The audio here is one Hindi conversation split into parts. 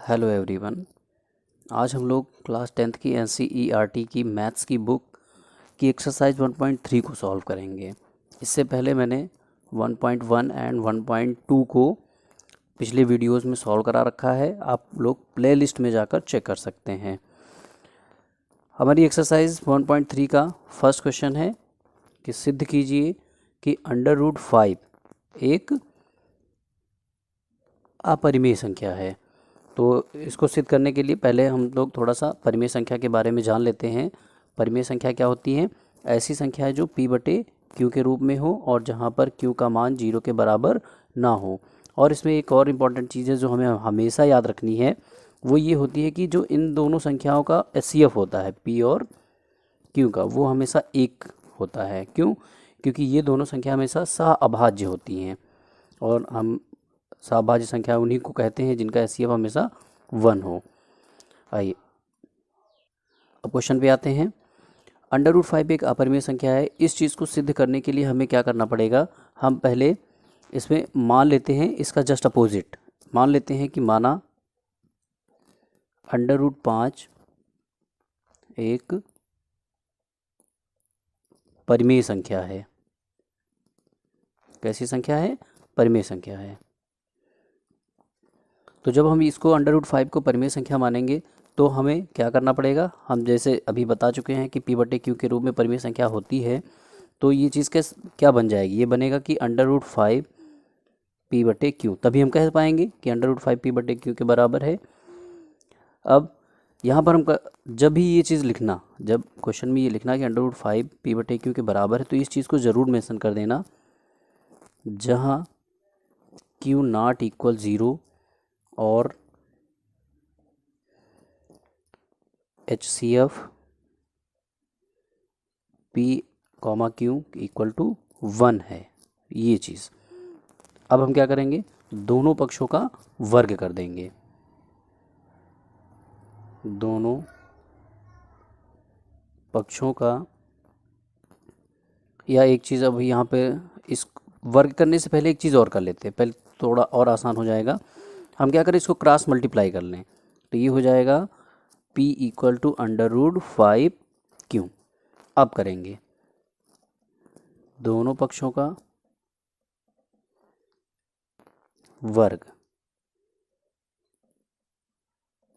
Hello everyone. आज हम लोग क्लास 10th की NCERT की मैथ्स की बुक की एक्सरसाइज 1.3 को सॉल्व करेंगे। इससे पहले मैंने 1.1 एंड 1.2 को पिछले वीडियोस में सॉल्व करा रखा है। आप लोग प्लेलिस्ट में जाकर चेक कर सकते हैं। हमारी एक्सरसाइज 1.3 का फर्स्ट क्वेश्चन है कि सिद्ध कीजिए कि √5 एक अपरिमेय संख्या है। तो इसको सिद्ध करने के लिए पहले हम लोग थोड़ा सा परिमेय संख्या के बारे में जान लेते हैं। परिमेय संख्या क्या होती है? ऐसी संख्या है जो P/Q के रूप में हो और जहाँ पर Q का मान 0 के बराबर ना हो। और इसमें एक और इम्पॉर्टेंट चीज़ है जो हमें हमेशा याद रखनी है, वो ये होती है कि जो इन दोनों संख्याओं का HCF होता है P और Q का, वो हमेशा एक होता है। क्यों? क्योंकि ये दोनों संख्या हमेशा सहअभाज्य होती हैं और हम सहभाज्य संख्या उन्हीं को कहते हैं जिनका HCF हमेशा 1 हो। आइए अब क्वेश्चन पे आते हैं। √5 एक अपरिमेय संख्या है। इस चीज़ को सिद्ध करने के लिए हमें क्या करना पड़ेगा? हम पहले इसमें मान लेते हैं इसका जस्ट अपोजिट। मान लेते हैं कि माना √5 एक परिमेय संख्या है। कैसी संख्या है? परिमेय संख्या है। तो जब हम इसको √5 को परिमेय संख्या मानेंगे तो हमें क्या करना पड़ेगा? हम जैसे अभी बता चुके हैं कि P/Q के रूप में परिमेय संख्या होती है। तो ये चीज़ क्या बन जाएगी? ये बनेगा कि √5 P/Q। तभी हम कह पाएंगे कि √5 P/Q के बराबर है। अब यहाँ पर जब भी ये चीज़ लिखना, जब क्वेश्चन में ये लिखना कि √5 P/Q के बराबर है, तो इस चीज़ को ज़रूर मेंशन कर देना जहाँ Q नॉट इक्वल 0 और HCF P/Q इक्वल टू 1 है। ये चीज़ अब हम क्या करेंगे? दोनों पक्षों का वर्ग कर देंगे। दोनों पक्षों का, या एक चीज़ अब यहाँ पे इस वर्ग करने से पहले एक चीज़ और कर लेते हैं, पहले थोड़ा और आसान हो जाएगा। हम क्या करें? इसको क्रॉस मल्टीप्लाई कर लें तो ये हो जाएगा P इक्वल टू √5Q। अब करेंगे दोनों पक्षों का वर्ग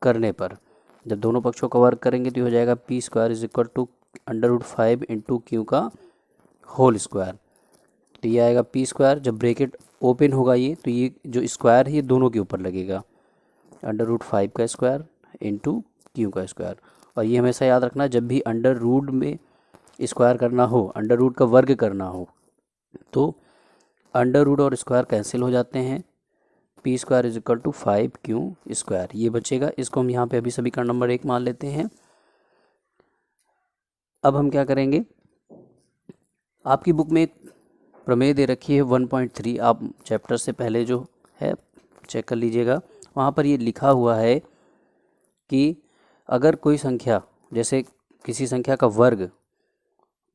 करने पर, जब दोनों पक्षों का वर्ग करेंगे तो ये हो जाएगा P² is equal to √5 into Q का होल स्क्वायर। तो ये आएगा P²। जब ब्रैकेट ओपन होगा ये, तो ये जो स्क्वायर है ये दोनों के ऊपर लगेगा, √5 का स्क्वायर इंटू Q का स्क्वायर। और ये हमेशा याद रखना, जब भी अंडर रूट में स्क्वायर करना हो, अंडर रूट का वर्ग करना हो, तो अंडर रूट और स्क्वायर कैंसिल हो जाते हैं। P² is equal to 5Q², ये बचेगा। इसको हम यहाँ पे अभी समीकरण नंबर 1 मान लेते हैं। अब हम क्या करेंगे? आपकी बुक में एक प्रमेय दे रखी है 1.3, आप चैप्टर से पहले जो है चेक कर लीजिएगा। वहाँ पर ये लिखा हुआ है कि अगर कोई संख्या, जैसे किसी संख्या का वर्ग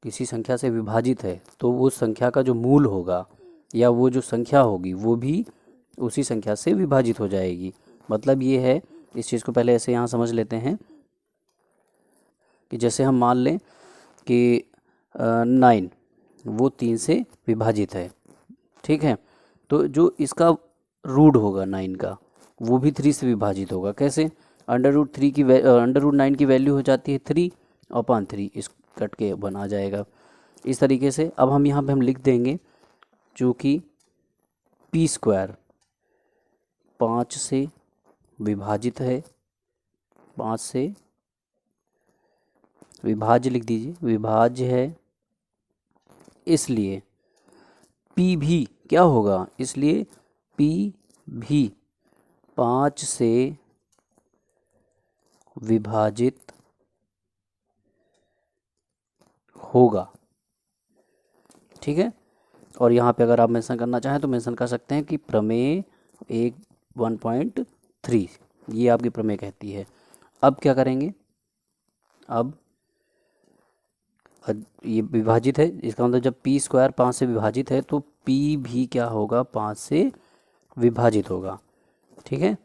किसी संख्या से विभाजित है, तो वो संख्या का जो मूल होगा या वो जो संख्या होगी वो भी उसी संख्या से विभाजित हो जाएगी। मतलब ये है, इस चीज़ को पहले ऐसे यहाँ समझ लेते हैं कि जैसे हम मान लें कि 9 वो 3 से विभाजित है, ठीक है? तो जो इसका रूट होगा 9 का, वो भी 3 से विभाजित होगा। कैसे? √9 की वैल्यू हो जाती है 3/3, इस कट के बना जाएगा इस तरीके से। अब हम यहाँ पे हम लिख देंगे चूँकि P² 5 से विभाजित है, 5 से विभाज्य लिख दीजिए, विभाज्य है, इसलिए P भी क्या होगा? इसलिए P भी 5 से विभाजित होगा, ठीक है? और यहाँ पे अगर आप मेंशन करना चाहें तो मेंशन कर सकते हैं कि प्रमेय 1.3 ये आपकी प्रमेय कहती है। अब क्या करेंगे? अब ये विभाजित है, इसका मतलब जब P² 5 से विभाजित है तो P भी क्या होगा? 5 से विभाजित होगा, ठीक है?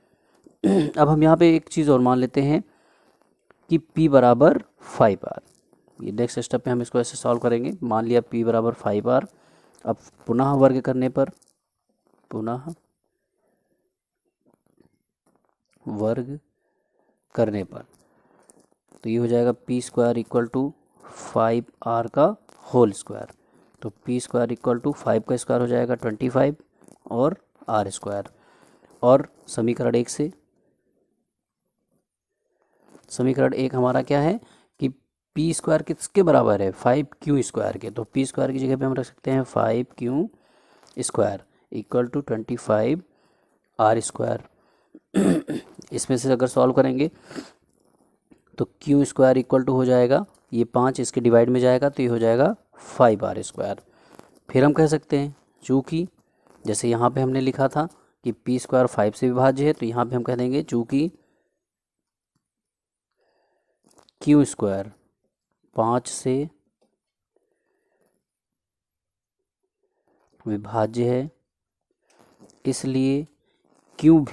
अब हम यहाँ पे एक चीज़ और मान लेते हैं कि p बराबर 5r। ये नेक्स्ट स्टेप पे हम इसको ऐसे सॉल्व करेंगे। मान लिया p बराबर 5r। अब पुनः वर्ग करने पर, पुनः वर्ग करने पर तो ये हो जाएगा p square equal to 5r का होल स्क्वायर। तो p स्क्वायर इक्वल टू 5 का स्क्वायर हो जाएगा 25 और r स्क्वायर। और समीकरण 1 से, समीकरण 1 हमारा क्या है कि p स्क्वायर किसके बराबर है, 5q स्क्वायर के। तो p स्क्वायर की जगह पे हम रख सकते हैं 5q square equal to 25 r square. इसमें से अगर सॉल्व करेंगे तो q स्क्वायर इक्वल टू हो जाएगा, ये 5 इसके डिवाइड में जाएगा तो ये हो जाएगा 5r स्क्वायर। फिर हम कह सकते हैं चूँकि जैसे यहाँ पे हमने लिखा था कि p स्क्वायर 5 से विभाज्य है, तो यहाँ पे हम कह देंगे चूँकि q स्क्वायर 5 से विभाज्य है, इसलिए q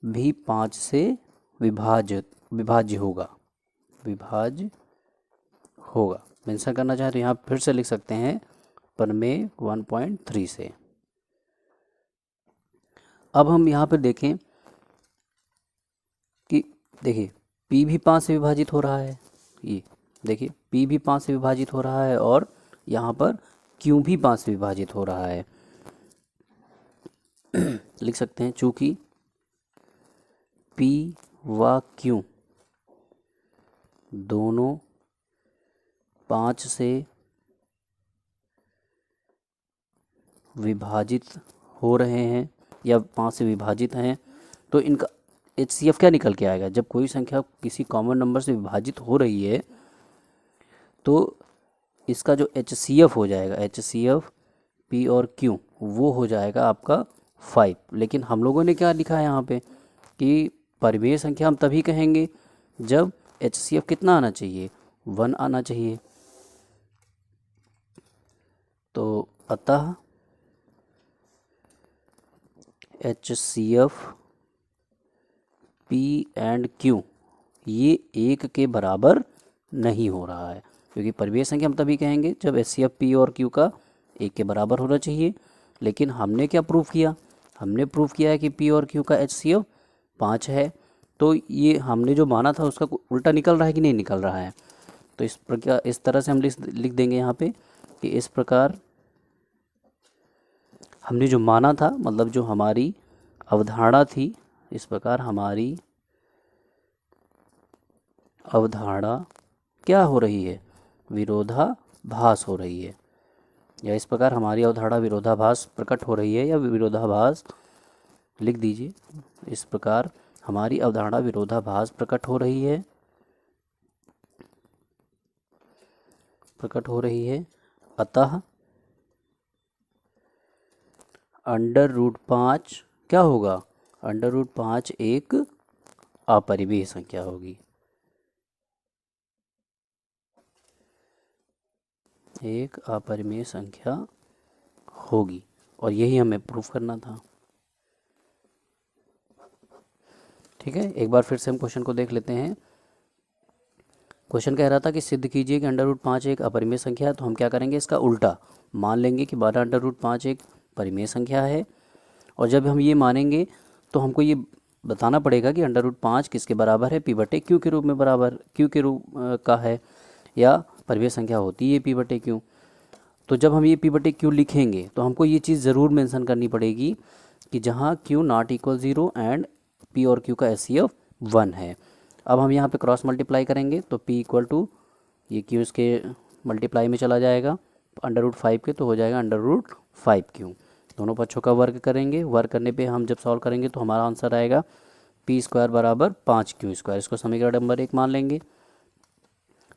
भी 5 से विभाज्य होगा, मेंशन करना चाहे तो यहाँ फिर से लिख सकते हैं प्रमेय 1.3 से। अब हम यहाँ पर देखें कि देखिए p भी 5 से विभाजित हो रहा है, ये देखिए p भी 5 से विभाजित हो रहा है और यहाँ पर q भी 5 से विभाजित हो रहा है। लिख सकते हैं चूँकि p व q दोनों 5 से विभाजित हो रहे हैं या 5 से विभाजित हैं, तो इनका HCF क्या निकल के आएगा। जब कोई संख्या किसी कॉमन नंबर से विभाजित हो रही है तो इसका जो HCF हो जाएगा, HCF P और Q, वो हो जाएगा आपका 5। लेकिन हम लोगों ने क्या लिखा है यहाँ पे कि परिमेय संख्या हम तभी कहेंगे जब HCF कितना आना चाहिए, 1 आना चाहिए। तो अतः HCF P एंड Q ये 1 के बराबर नहीं हो रहा है, क्योंकि परिमेय संख्या हम तभी कहेंगे जब HCF P और Q का 1 के बराबर होना चाहिए। लेकिन हमने क्या प्रूफ किया, हमने प्रूफ किया है कि P और Q का HCF 5 है। तो ये हमने जो माना था उसका उल्टा निकल रहा है कि नहीं निकल रहा है। तो इस प्रकार, इस तरह से हम लिख देंगे यहाँ पे कि इस प्रकार हमने जो माना था, मतलब जो हमारी अवधारणा थी, इस प्रकार हमारी अवधारणा क्या हो रही है, विरोधाभास हो रही है, या इस प्रकार हमारी अवधारणा विरोधाभास प्रकट हो रही है, या विरोधाभास लिख दीजिए। इस प्रकार हमारी अवधारणा विरोधाभास प्रकट हो रही है, अतः √5 क्या होगा, √5 एक अपरिमेय संख्या होगी, एक अपरिमेय संख्या होगी। और यही हमें प्रूफ करना था। ठीक है, एक बार फिर से हम क्वेश्चन को देख लेते हैं। क्वेश्चन कह रहा था कि सिद्ध कीजिए कि √5 एक अपरिमेय संख्या है। तो हम क्या करेंगे, इसका उल्टा मान लेंगे कि 12 √5 एक परिमेय संख्या है। और जब हम ये मानेंगे तो हमको ये बताना पड़ेगा कि √5 किसके बराबर है, p/q के रूप में बराबर, q के रूप का है, या परिमेय संख्या होती है p/q। तो जब हम ये p/q लिखेंगे तो हमको ये चीज़ ज़रूर मेंशन करनी पड़ेगी कि जहाँ q ≠ 0 एंड p और q का HCF 1 है। अब हम यहाँ पे क्रॉस मल्टीप्लाई करेंगे तो p इक्वल टू ये q इसके मल्टीप्लाई में चला जाएगा √5 के, तो हो जाएगा √5q। दोनों पक्षों का वर्ग करेंगे, वर्ग करने पे हम जब सॉल्व करेंगे तो हमारा आंसर आएगा p स्क्वायर बराबर 5q स्क्वायर। इसको समीकरण नंबर 1 मान लेंगे।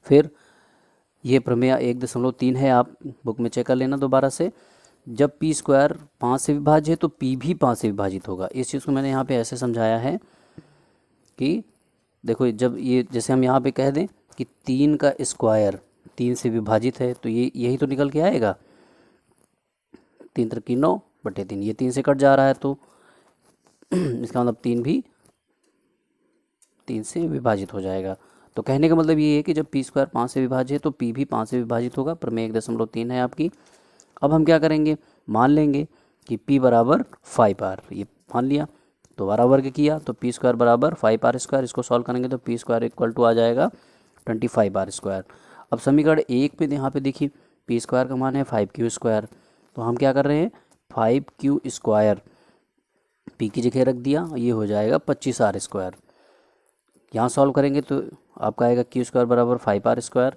फिर ये प्रमेय 1.3 है, आप बुक में चेक कर लेना दोबारा से। जब p स्क्वायर 5 से विभाज्य है तो p भी 5 से विभाजित होगा। इस चीज़ को मैंने यहाँ पे ऐसे समझाया है कि देखो, जब ये जैसे हम यहाँ पे कह दें कि 3 का स्क्वायर 3 से विभाजित है, तो ये यही तो निकल के आएगा, 3 × 9 1/3, ये 3 से कट जा रहा है तो इसका मतलब 3 भी 3 से विभाजित हो जाएगा। तो कहने का मतलब ये है कि जब p² 5 से विभाज्य है तो p भी 5 से विभाजित होगा। प्रमेय 1.3 है आपकी। अब हम क्या करेंगे, मान लेंगे कि p बराबर 5r, ये मान लिया, दोबारा वर्ग किया तो p² बराबर 5r²। इसको सॉल्व करेंगे तो p² इक्वल टू आ जाएगा 25r²। अब समीकरण 1 पे यहाँ पे देखिए p² का मान है 5q², तो हम क्या कर रहे हैं 5q² p की जगह रख दिया, ये हो जाएगा 25r²। यहाँ सॉल्व करेंगे तो आपका आएगा q² बराबर 5r²।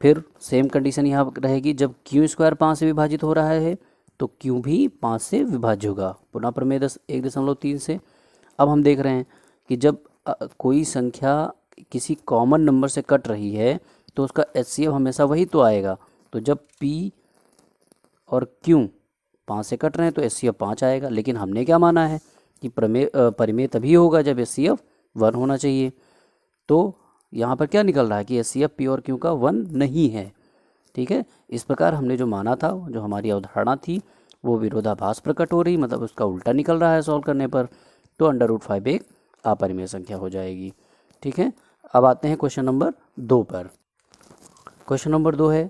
फिर सेम कंडीशन यहाँ रहेगी, जब q² 5 से विभाजित हो रहा है तो q भी 5 से विभाज्य होगा, पुनः प्रमेय 1.3 से। अब हम देख रहे हैं कि जब कोई संख्या किसी कॉमन नंबर से कट रही है तो उसका HCF हमेशा वही तो आएगा। तो जब p और q 5 से कट रहे हैं तो HCF 5 आएगा, लेकिन हमने क्या माना है कि परिमेय तभी होगा जब HCF 1 होना चाहिए। तो यहाँ पर क्या निकल रहा है कि HCF p और q का 1 नहीं है। ठीक है, इस प्रकार हमने जो माना था, जो हमारी अवधारणा थी, वो विरोधाभास प्रकट हो रही, मतलब उसका उल्टा निकल रहा है सॉल्व करने पर। तो √5 एक अपरिमेय संख्या हो जाएगी। ठीक है, अब आते हैं क्वेश्चन नंबर 2 पर। क्वेश्चन नंबर 2 है,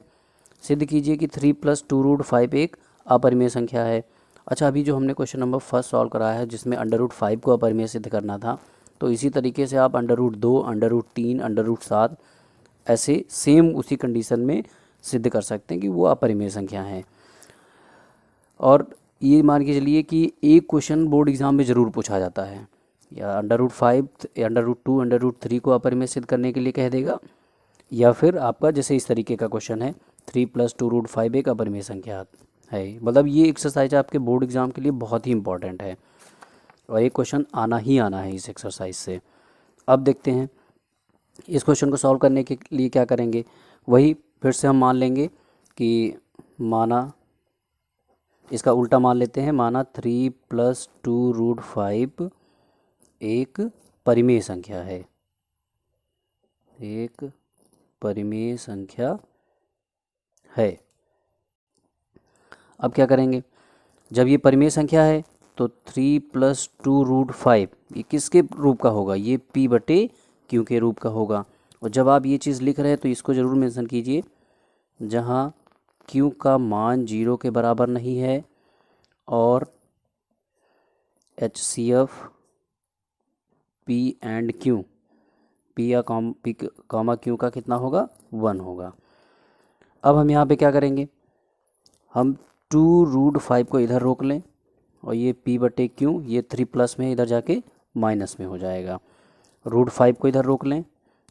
सिद्ध कीजिए कि 3 + 2√5 एक अपरिमेय संख्या है। अच्छा, अभी जो हमने क्वेश्चन नंबर 1 सॉल्व कराया है जिसमें √5 को अपरिमेय सिद्ध करना था, तो इसी तरीके से आप √2, √3, √7 ऐसे सेम उसी कंडीशन में सिद्ध कर सकते हैं कि वो अपरिमेय संख्या है। और ये मान के चलिए कि एक क्वेश्चन बोर्ड एग्जाम में ज़रूर पूछा जाता है, या √5 या √2, √3 को अपरिमेय सिद्ध करने के लिए कह देगा, या फिर आपका जैसे इस तरीके का क्वेश्चन है 3 + 2√5 एक अपरिमेय संख्या है। मतलब ये एक्सरसाइज आपके बोर्ड एग्जाम के लिए बहुत ही इंपॉर्टेंट है और एक क्वेश्चन आना ही आना है इस एक्सरसाइज से। अब देखते हैं इस क्वेश्चन को सॉल्व करने के लिए क्या करेंगे। वही फिर से हम मान लेंगे कि माना, इसका उल्टा मान लेते हैं, माना 3 + 2√5 एक परिमेय संख्या है, एक परिमेय संख्या है। अब क्या करेंगे, जब ये परिमेय संख्या है तो 3 + 2√5 ये किसके रूप का होगा, ये p/q के रूप का होगा। और जब आप ये चीज़ लिख रहे हैं तो इसको ज़रूर मेंशन कीजिए, जहाँ q का मान 0 के बराबर नहीं है और HCF p and q, p या कॉमा q का कितना होगा, 1 होगा। अब हम यहाँ पे क्या करेंगे, हम 2√5 को इधर रोक लें और ये p/q, ये 3 प्लस में इधर जाके माइनस में हो जाएगा। √5 को इधर रोक लें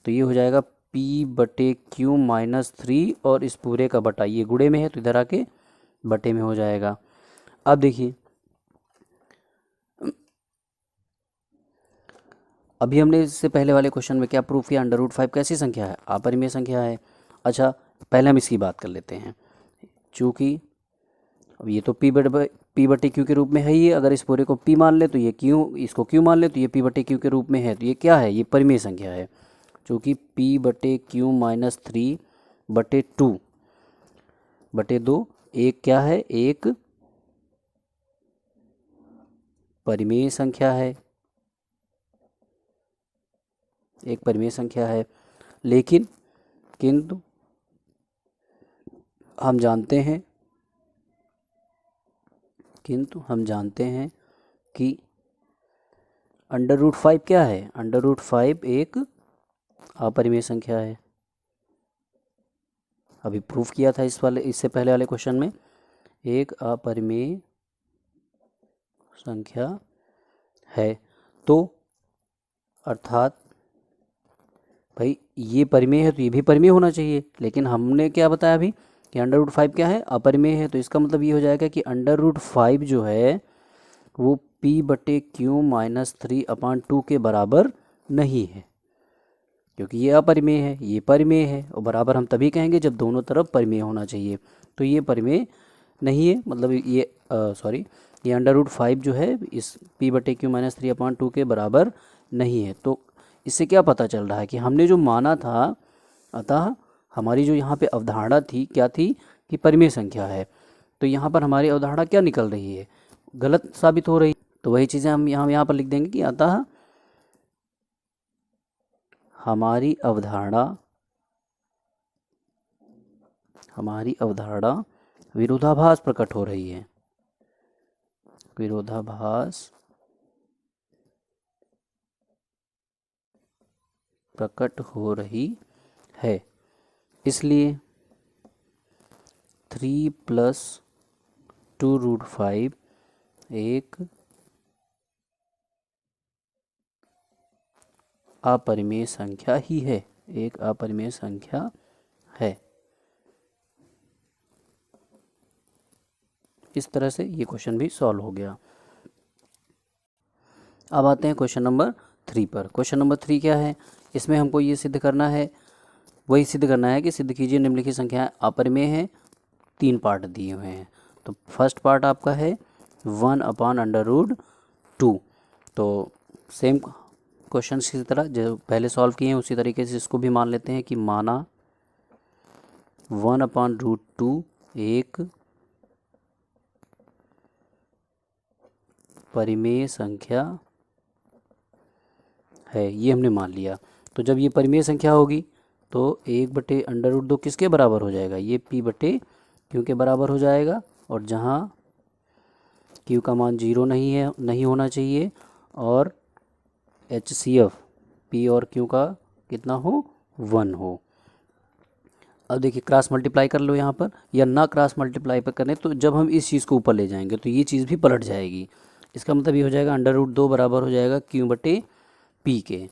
तो ये हो जाएगा p/q -3 और इस पूरे का बटा, ये गुणे में है तो इधर आके बटे में हो जाएगा। अब देखिए, अभी हमने इससे पहले वाले क्वेश्चन में क्या प्रूफ किया, √5 कैसी संख्या है, अपरिमेय संख्या है। अच्छा, पहले हम इसकी बात कर लेते हैं। चूँकि अब ये तो p/q के रूप में है ही, अगर इस पूरे को p मान ले तो ये q, इसको q मान ले तो ये p/q के रूप में है, तो ये क्या है, ये परिमेय संख्या है। चूँकि p/q -3/2 एक क्या है, एक परिमेय संख्या है, एक परिमेय संख्या है। लेकिन किंतु हम जानते हैं कि √5 क्या है, √5 एक अपरिमेय संख्या है। अभी प्रूफ किया था इससे पहले वाले क्वेश्चन में, एक अपरिमेय संख्या है। तो अर्थात भाई ये परिमेय है तो ये भी परिमेय होना चाहिए, लेकिन हमने क्या बताया अभी कि √5 क्या है, अपरिमेय है। तो इसका मतलब ये हो जाएगा कि √5 जो है वो p/q -3/2 के बराबर नहीं है, क्योंकि ये अपरिमेय है, ये परिमेय है, और बराबर हम तभी कहेंगे जब दोनों तरफ परिमेय होना चाहिए। तो ये परिमेय नहीं है, मतलब ये ये √5 जो है इस p/q -3/2 के बराबर नहीं है। तो इससे क्या पता चल रहा है कि हमने जो माना था, अतः हमारी जो यहाँ पे अवधारणा थी क्या थी कि परिमेय संख्या है। तो यहाँ पर हमारी अवधारणा क्या निकल रही है, गलत साबित हो रही। तो वही चीज़ें हम यहाँ पर लिख देंगे कि अतः हमारी अवधारणा विरोधाभास प्रकट हो रही है, विरोधाभास प्रकट हो रही है। इसलिए 3+2√5 एक अपरिमेय संख्या ही है, एक अपरिमेय संख्या है। इस तरह से ये क्वेश्चन भी सॉल्व हो गया। अब आते हैं क्वेश्चन नंबर 3 पर। क्वेश्चन नंबर 3 क्या है, इसमें हमको ये सिद्ध करना है, वही सिद्ध करना है कि सिद्ध कीजिए निम्नलिखित संख्याएं अपरिमेय हैं। 3 पार्ट दिए हुए हैं। तो फर्स्ट पार्ट आपका है 1/√2। तो सेम क्वेश्चन की तरह जो पहले सॉल्व किए हैं उसी तरीके से इसको भी मान लेते हैं कि माना 1/√2 एक परिमेय संख्या है, ये हमने मान लिया। तो जब ये परिमेय संख्या होगी तो 1/√2 किसके बराबर हो जाएगा, ये p/q के बराबर हो जाएगा। और जहाँ q का मान 0 नहीं होना चाहिए और HCF p और q का कितना हो, 1 हो। अब देखिए क्रॉस मल्टीप्लाई कर लो यहाँ पर, या ना क्रॉस मल्टीप्लाई पर करें तो जब हम इस चीज़ को ऊपर ले जाएंगे तो ये चीज़ भी पलट जाएगी। इसका मतलब ये हो जाएगा √2 बराबर हो जाएगा q/p के।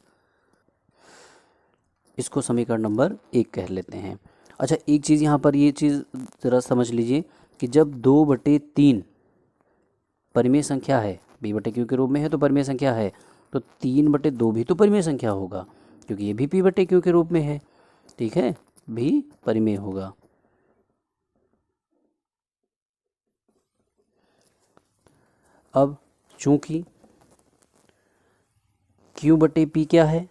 इसको समीकरण नंबर 1 कह लेते हैं। अच्छा, एक चीज़ यहाँ पर ये चीज़ ज़रा समझ लीजिए कि जब 2/3 परिमेय संख्या है, p/q के रूप में है तो परिमेय संख्या है, तो 3/2 भी तो परिमेय संख्या होगा, क्योंकि ये भी p/q के रूप में है। ठीक है, भी परिमेय होगा। अब चूंकि q/p क्या है,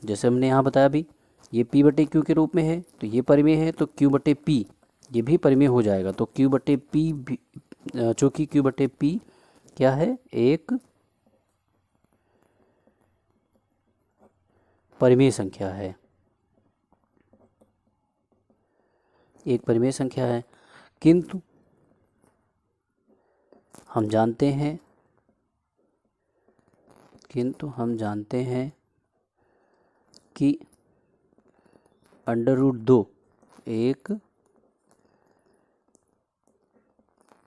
जैसे हमने यहाँ बताया भी, ये p/q के रूप में है तो ये परिमेय है, तो q/p ये भी परिमेय हो जाएगा। तो q/p भी, चूँकि q/p क्या है, एक परिमेय संख्या है, एक परिमेय संख्या है। किंतु हम जानते हैं कि √2 एक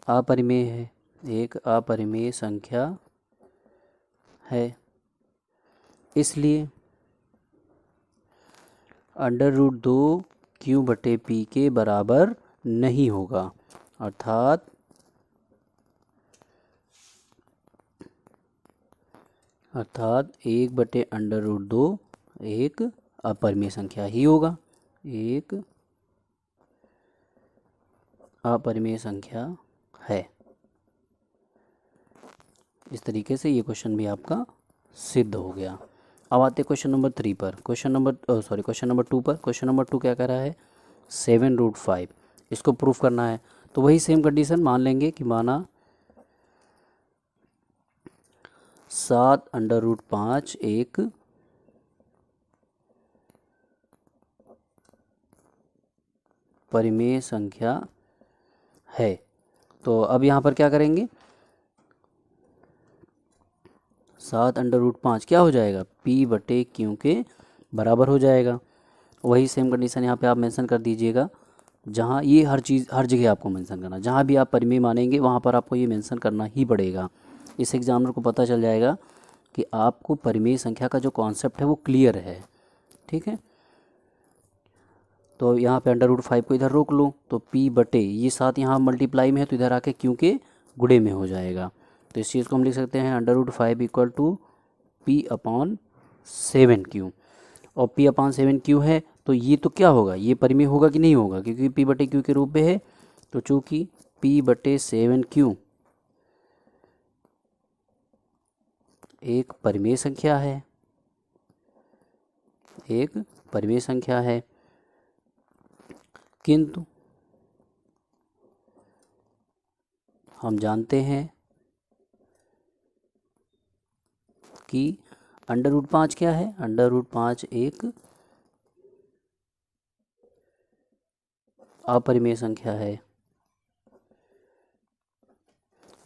अपरिमेय है, एक अपरिमेय संख्या है। इसलिए √2 q/p के बराबर नहीं होगा, अर्थात अर्थात 1/√2 एक अपरिमेय संख्या ही होगा, एक अपरिमेय संख्या है। इस तरीके से ये क्वेश्चन भी आपका सिद्ध हो गया। अब आते क्वेश्चन नंबर 3 पर। क्वेश्चन नंबर 2 पर। क्वेश्चन नंबर 2 क्या कह रहा है, 7√5 इसको प्रूफ करना है। तो वही सेम कंडीशन मान लेंगे कि माना 7√5 एक परिमेय संख्या है। तो अब यहाँ पर क्या करेंगे, 7√5 क्या हो जाएगा, p/q के बराबर हो जाएगा। वही सेम कंडीशन यहाँ पे आप मेंशन कर दीजिएगा, जहाँ ये हर जगह आपको मेंशन करना, जहाँ भी आप परिमेय मानेंगे वहाँ पर आपको ये मेंशन करना ही पड़ेगा। इस एग्जामिनर को पता चल जाएगा कि आपको परिमेय संख्या का जो कॉन्सेप्ट है वो क्लियर है। ठीक है, तो यहाँ पे √5 को इधर रोक लो, तो p/, ये 7 यहाँ मल्टीप्लाई में है तो इधर आके q के गुणे में हो जाएगा। तो इस चीज़ को हम लिख सकते हैं √5 = p/7q। और p/7q है तो ये तो क्या होगा, ये परिमेय होगा कि नहीं होगा, क्योंकि p/q के रूप में है। तो चूँकि p/7q एक परिमेय संख्या है, एक परिमेय संख्या है, किंतु हम जानते हैं कि √5 क्या है, √5 एक अपरिमेय संख्या है।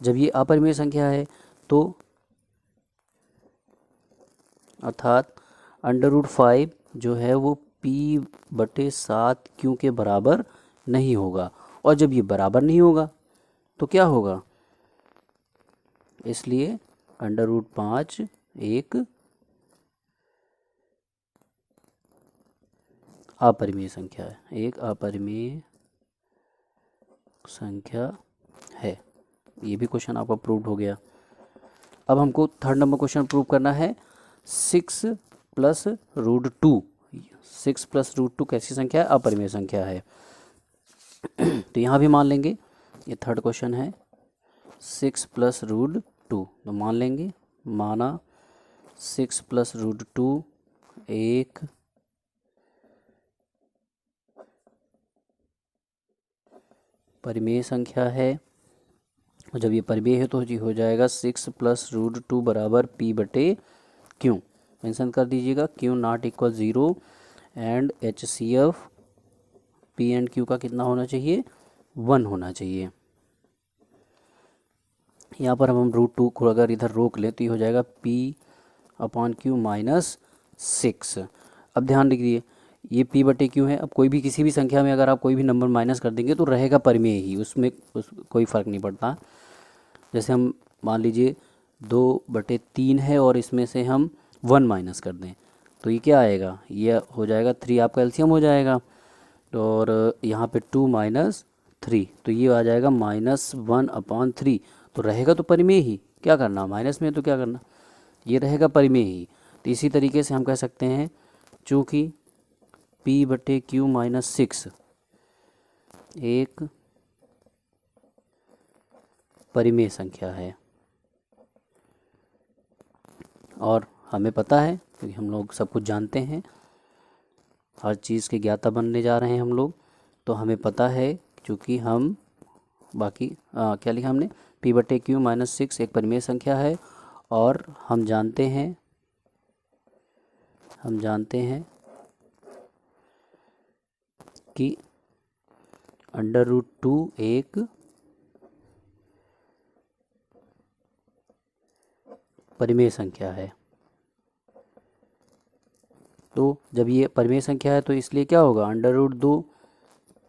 जब ये अपरिमेय संख्या है तो अर्थात √5 जो है वो p/7q के बराबर नहीं होगा। और जब ये बराबर नहीं होगा तो क्या होगा, इसलिए √5 एक अपरिमेय संख्या है, एक अपरिमेय संख्या है। ये भी क्वेश्चन आपका प्रूव्ड हो गया। अब हमको थर्ड नंबर क्वेश्चन प्रूव करना है 6 + √2। 6 + √2 कैसी संख्या है, अपरिमेय संख्या है। तो यहाँ भी मान लेंगे, ये थर्ड क्वेश्चन है 6 + √2, तो मान लेंगे, माना 6 + √2 एक परिमेय संख्या है। और जब ये परिमेय है तो जी हो जाएगा 6 + √2 बराबर p/q। मेंशन कर दीजिएगा q ≠ 0 and HCF p and q का कितना होना चाहिए, 1 होना चाहिए। यहाँ पर हम √2 को अगर इधर रोक लें तो ये हो जाएगा p/q - 6। अब ध्यान रखिए ये p/q है। अब कोई भी किसी भी संख्या में अगर आप कोई भी नंबर माइनस कर देंगे तो रहेगा परिमेय ही, उसमें कोई फ़र्क नहीं पड़ता। जैसे हम मान लीजिए 2/3 है और इसमें से हम 1 माइनस कर दें तो ये क्या आएगा, ये हो जाएगा 3, आपका एलसीएम हो जाएगा। और यहाँ पे 2 - 3 तो ये आ जाएगा -1/3। तो रहेगा तो परिमेय ही, क्या करना, माइनस में तो क्या करना, ये रहेगा परिमेय ही। तो इसी तरीके से हम कह सकते हैं चूँकि p/q - 6 एक परिमेय संख्या है और हमें पता है, क्योंकि हम लोग सब कुछ जानते हैं, हर चीज़ के ज्ञाता बनने जा रहे हैं हम लोग, तो हमें पता है क्योंकि हम बाकी क्या लिखा हमने, p/q - 6 एक परिमेय संख्या है। और हम जानते हैं कि √2 एक परिमेय संख्या है। तो जब ये परिमेय संख्या है तो इसलिए क्या होगा, √2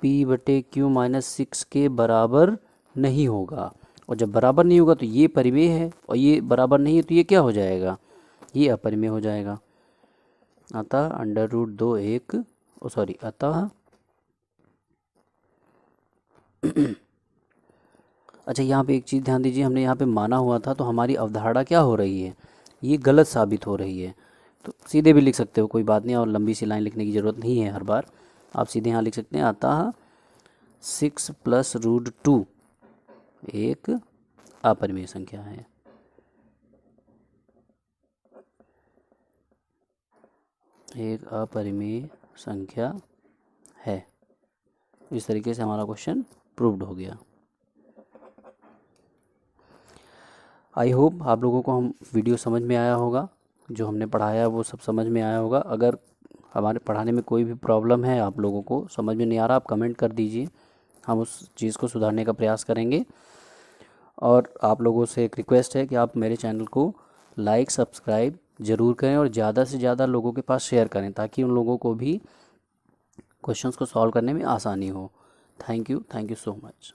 p/q - 6 के बराबर नहीं होगा। और जब बराबर नहीं होगा तो ये परिमेय है और ये बराबर नहीं है तो ये क्या हो जाएगा, ये अपरिमेय हो जाएगा। अतः √2 एक अतः अच्छा यहाँ पे एक चीज़ ध्यान दीजिए, हमने यहाँ पे माना हुआ था तो हमारी अवधारणा क्या हो रही है, ये गलत साबित हो रही है। तो सीधे भी लिख सकते हो, कोई बात नहीं, और लंबी सी लाइन लिखने की ज़रूरत नहीं है हर बार, आप सीधे यहाँ लिख सकते हैं अतः 6 + √2 एक अपरिमेय संख्या है। एक अपरिमेय संख्या है। इस तरीके से हमारा क्वेश्चन प्रूव्ड हो गया। आई होप आप लोगों को हम वीडियो समझ में आया होगा, जो हमने पढ़ाया वो सब समझ में आया होगा। अगर हमारे पढ़ाने में कोई भी प्रॉब्लम है, आप लोगों को समझ में नहीं आ रहा, आप कमेंट कर दीजिए, हम उस चीज़ को सुधारने का प्रयास करेंगे। और आप लोगों से एक रिक्वेस्ट है कि आप मेरे चैनल को लाइक सब्सक्राइब ज़रूर करें और ज़्यादा से ज़्यादा लोगों के पास शेयर करें, ताकि उन लोगों को भी क्वेश्चंस को सॉल्व करने में आसानी हो। Thank you so much.